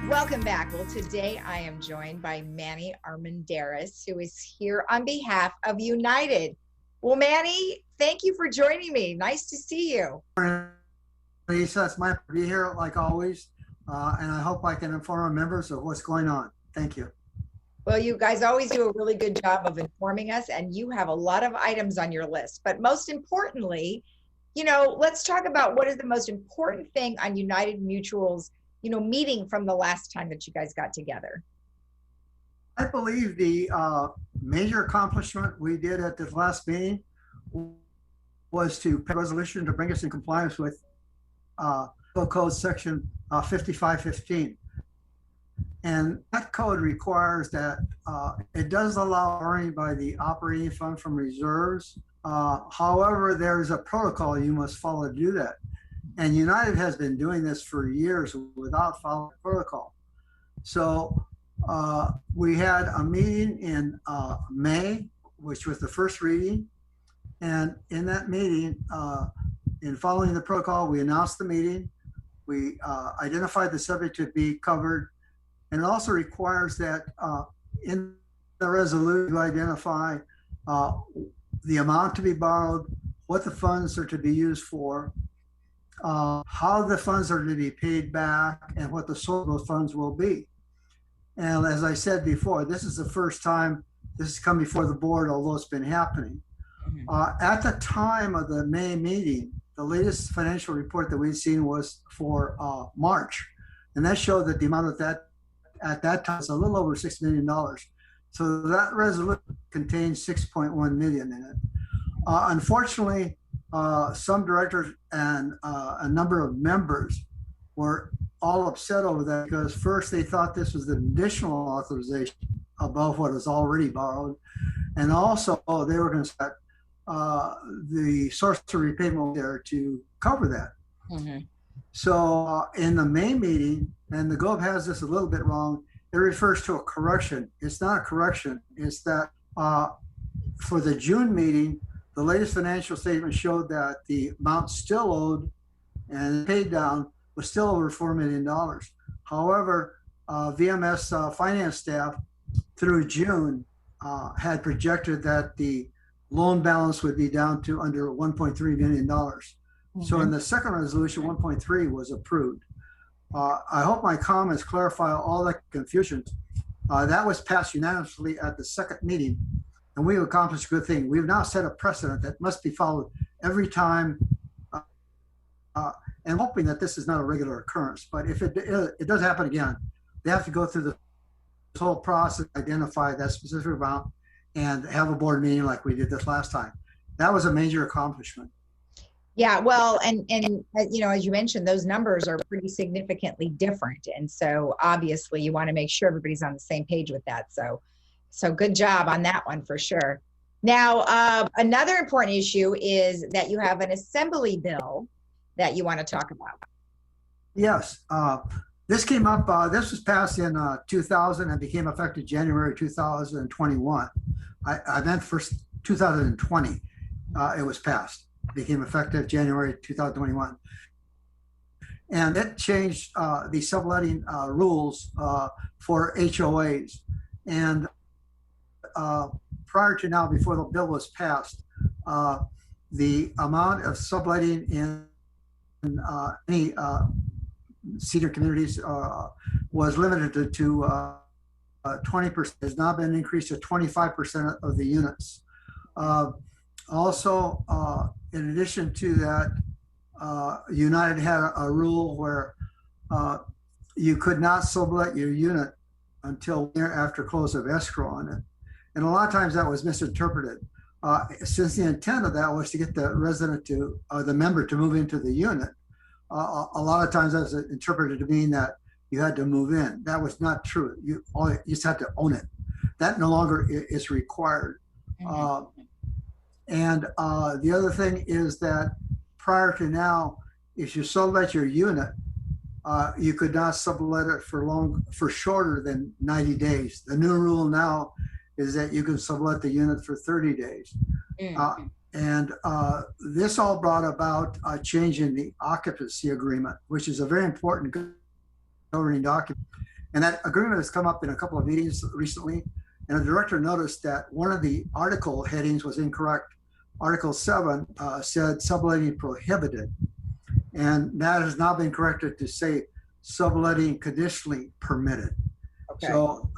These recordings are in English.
Welcome back. Well, today I am joined by Manny Armendariz, who is here on behalf of United. Well, Manny, thank you for joining me. Nice to see you. Lisa, it's my pleasure to be here like always, and I hope I can inform our members of what's going on. Thank you. Well, you guys always do a really good job of informing us, and you have a lot of items on your list. But most importantly, let's talk about what is the most important thing on United Mutual's, meeting from the last time that you guys got together. I believe the major accomplishment we did at this last meeting was to pass a resolution to bring us in compliance with Code Section 5515. And that code requires that it does allow borrowing by the operating fund from reserves. However, there's a protocol you must follow to do that. And United has been doing this for years without following the protocol. So we had a meeting in May, which was the first reading. And in that meeting, in following the protocol, we announced the meeting. We identified the subject to be covered. And it also requires that in the resolution, you identify the amount to be borrowed, what the funds are to be used for, how the funds are to be paid back, and what the source of those funds will be. And as I said before, this is the first time this has come before the board, although it's been happening. At the time of the May meeting, the latest financial report that we've seen was for March. And that showed that the amount of that at that time was a little over $6 million. So that resolution contains 6.1 million in it. Unfortunately, some directors and a number of members were all upset over that because first they thought this was an additional authorization above what is already borrowed. And also they were going to set the source of repayment there to cover that. So in the May meeting, and the Globe has this a little bit wrong, it refers to a correction. It's not a correction. It's that for the June meeting, the latest financial statement showed that the amount still owed and paid down was still over $4 million. However, VMS finance staff through June had projected that the loan balance would be down to under $1.3 million. So in the second resolution, 1.3 was approved. I hope my comments clarify all that confusion. That was passed unanimously at the second meeting, and we've accomplished a good thing. We've now set a precedent that must be followed every time, and hoping that this is not a regular occurrence. But if it does happen again, they have to go through this whole process, identify that specific amount, and have a board meeting like we did this last time. That was a major accomplishment. Yeah, well, and as you mentioned, those numbers are pretty significantly different. And so obviously you want to make sure everybody's on the same page with that. So good job on that one for sure. Now, another important issue is that you have an assembly bill that you want to talk about. Yes, this came up, this was passed in 2000 and became effective January 2021. I meant first 2020, it was passed. Became effective January 2021. And it changed the subletting rules for HOAs. And prior to now, before the bill was passed, the amount of subletting in any senior communities was limited to 20%. Has now been increased to 25% of the units. Also, in addition to that, United had a rule where you could not sublet your unit until after close of escrow on it. And a lot of times that was misinterpreted. Since the intent of that was to get the resident to, the member to move into the unit, a lot of times that was interpreted to mean that you had to move in. That was not true. You just had to own it. That no longer is required. And the other thing is that prior to now, if you sublet your unit, you could not sublet it for shorter than 90 days. The new rule now is that you can sublet the unit for 30 days. And this all brought about a change in the occupancy agreement, which is a very important governing document. And that agreement has come up in a couple of meetings recently. And the director noticed that one of the article headings was incorrect. Article 7 said subletting prohibited. And that has now been corrected to say subletting conditionally permitted. Okay. So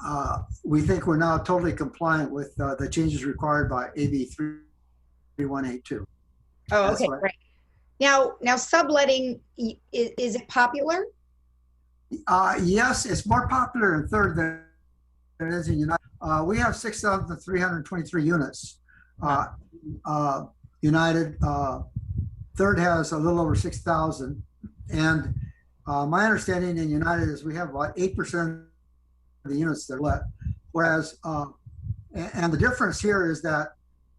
we think we're now totally compliant with the changes required by AB 3182. Oh, okay, great. Now subletting, is it popular? Yes, it's more popular in Third than it is in United. We have 6,323 units. United, Third has a little over 6,000. And my understanding in United is we have about 8% of the units that are let. Whereas, and the difference here is that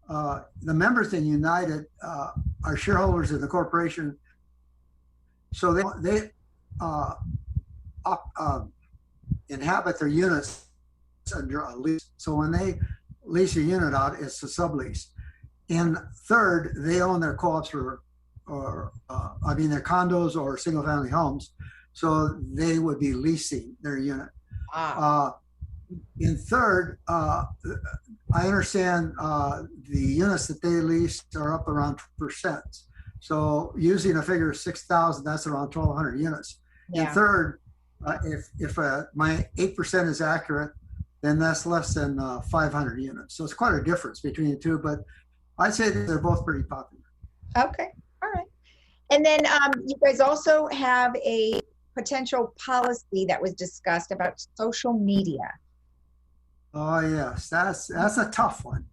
the members in United are shareholders of the corporation. So they inhabit their units under a lease. So when they lease a unit out, it's a sublease. In Third, they own their co-ops or their condos or single family homes. So they would be leasing their unit. In Third, I understand the units that they lease are up around 2%. So using a figure of 6,000, that's around 1,200 units. Yeah. In Third, if my 8% is accurate, then that's less than 500 units. So it's quite a difference between the two, but I'd say that they're both pretty popular. Okay, all right. And then you guys also have a potential policy that was discussed about social media. Oh yes, that's a tough one.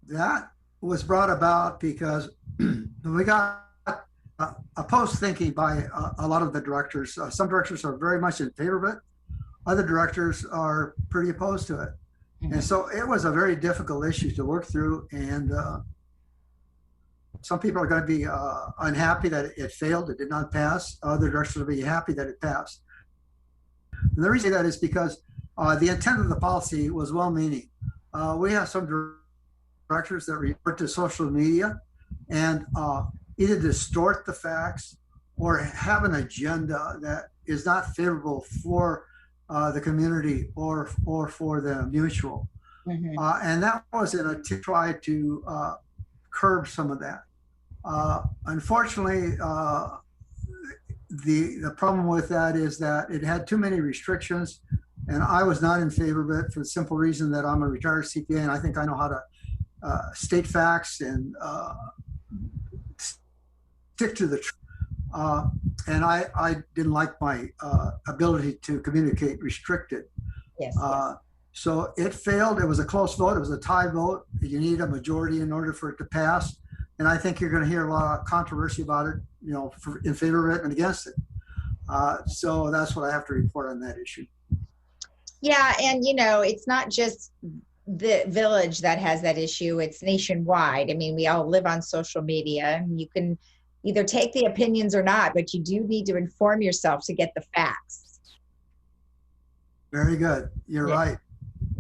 That was brought about because we got opposed thinking by a lot of the directors. Some directors are very much in favor of it. Other directors are pretty opposed to it. Mm-hmm. And so it was a very difficult issue to work through. And some people are going to be unhappy that it failed, it did not pass. Other directors will be happy that it passed. And the reason that is because the intent of the policy was well-meaning. We have some directors that report to social media and either distort the facts or have an agenda that is not favorable for the community or for the mutual. Mm-hmm. And that was in a to try to curb some of that. Unfortunately, the problem with that is that it had too many restrictions, and I was not in favor of it for the simple reason that I'm a retired CPA and I think I know how to state facts and stick to the truth. And I didn't like my ability to communicate restricted. Yes, yes. So it failed. It was a close vote. It was a tie vote. You need a majority in order for it to pass. And I think you're going to hear a lot of controversy about it, in favor of it and against it. So that's what I have to report on that issue. Yeah, and it's not just the village that has that issue. It's nationwide. I mean, we all live on social media, and you can either take the opinions or not, but you do need to inform yourself to get the facts. Very good. You're right.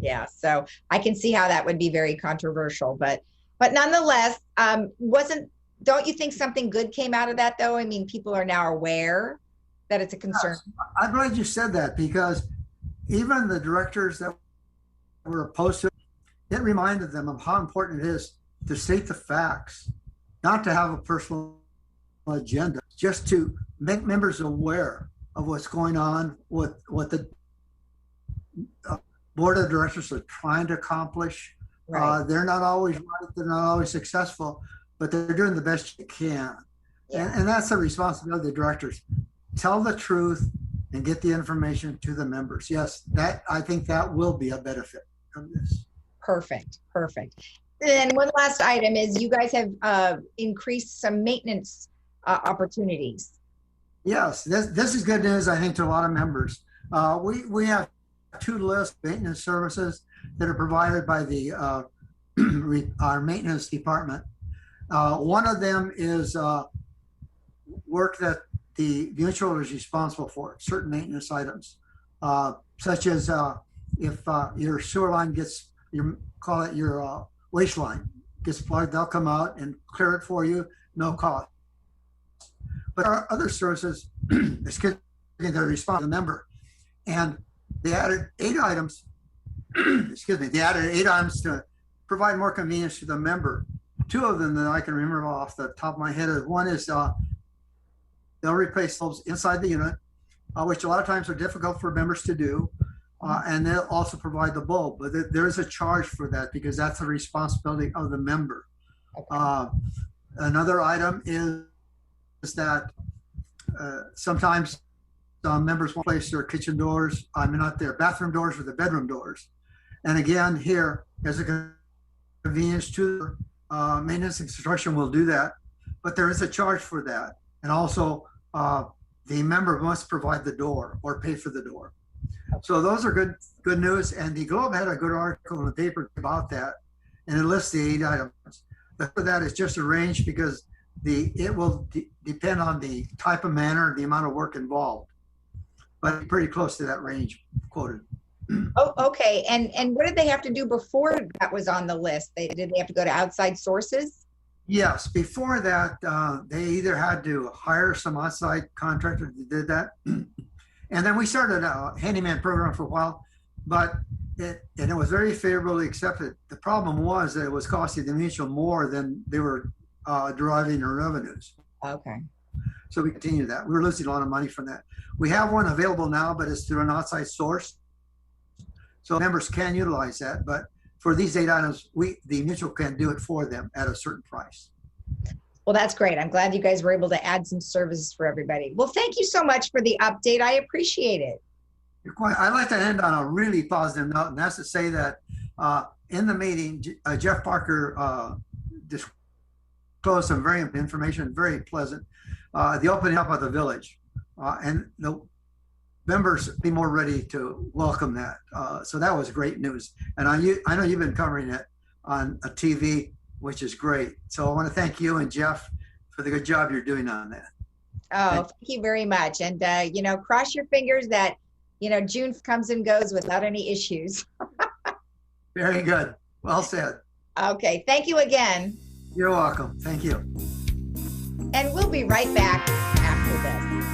Yeah, so I can see how that would be very controversial, but nonetheless, don't you think something good came out of that, though? I mean, people are now aware that it's a concern. Yes, I'm glad you said that, because even the directors that were opposed to it, it reminded them of how important it is to state the facts, not to have a personal agenda, just to make members aware of what's going on, what the board of directors are trying to accomplish. Right. They're not always right, they're not always successful, but they're doing the best you can. Yeah. And that's the responsibility of the directors. Tell the truth and get the information to the members. Yes, I think that will be a benefit from this. Perfect. And one last item is you guys have increased some maintenance opportunities. Yes, this is good news, I think, to a lot of members. We have 2 lists of maintenance services that are provided by the our maintenance department. One of them is work that the mutual is responsible for, certain maintenance items, such as if your sewer line gets, call it your waste line, gets plugged, they'll come out and clear it for you, no cost. But our other services, excuse the response to the member. And they added 8 items, excuse me, they added 8 items to provide more convenience to the member. 2 of them that I can remember off the top of my head. One is they'll replace bulbs inside the unit, which a lot of times are difficult for members to do. And they'll also provide the bulb, but there is a charge for that because that's the responsibility of the member. Okay. Another item is that sometimes members want to place their kitchen doors, not their bathroom doors or the bedroom doors. And again, here, as a convenience to maintenance and construction will do that, but there is a charge for that. And also, the member must provide the door or pay for the door. So those are good news. And the Globe had a good article in the paper about that, and it lists the 8 items. That is just a range because it will depend on the type of manner and the amount of work involved, but pretty close to that range quoted. Oh, okay. And what did they have to do before that was on the list? Did they have to go to outside sources? Yes. Before that, they either had to hire some outside contractor that did that. And then we started a handyman program for a while, but it was very favorably accepted. The problem was that it was costing the mutual more than they were deriving their revenues. Okay. So we continued that. We were losing a lot of money from that. We have one available now, but it's through an outside source. So members can utilize that, but for these 8 items, the mutual can do it for them at a certain price. Well, that's great. I'm glad you guys were able to add some services for everybody. Well, thank you so much for the update. I appreciate it. I'd like to end on a really positive note, and that's to say that in the meeting, Jeff Parker disclosed some very information, very pleasant, the opening up of the village. And the members be more ready to welcome that. So that was great news. And I know you've been covering it on a TV, which is great. So I want to thank you and Jeff for the good job you're doing on that. Oh, thank you very much. And, cross your fingers that, June comes and goes without any issues. Very good. Well said. Okay. Thank you again. You're welcome. Thank you. And we'll be right back after this.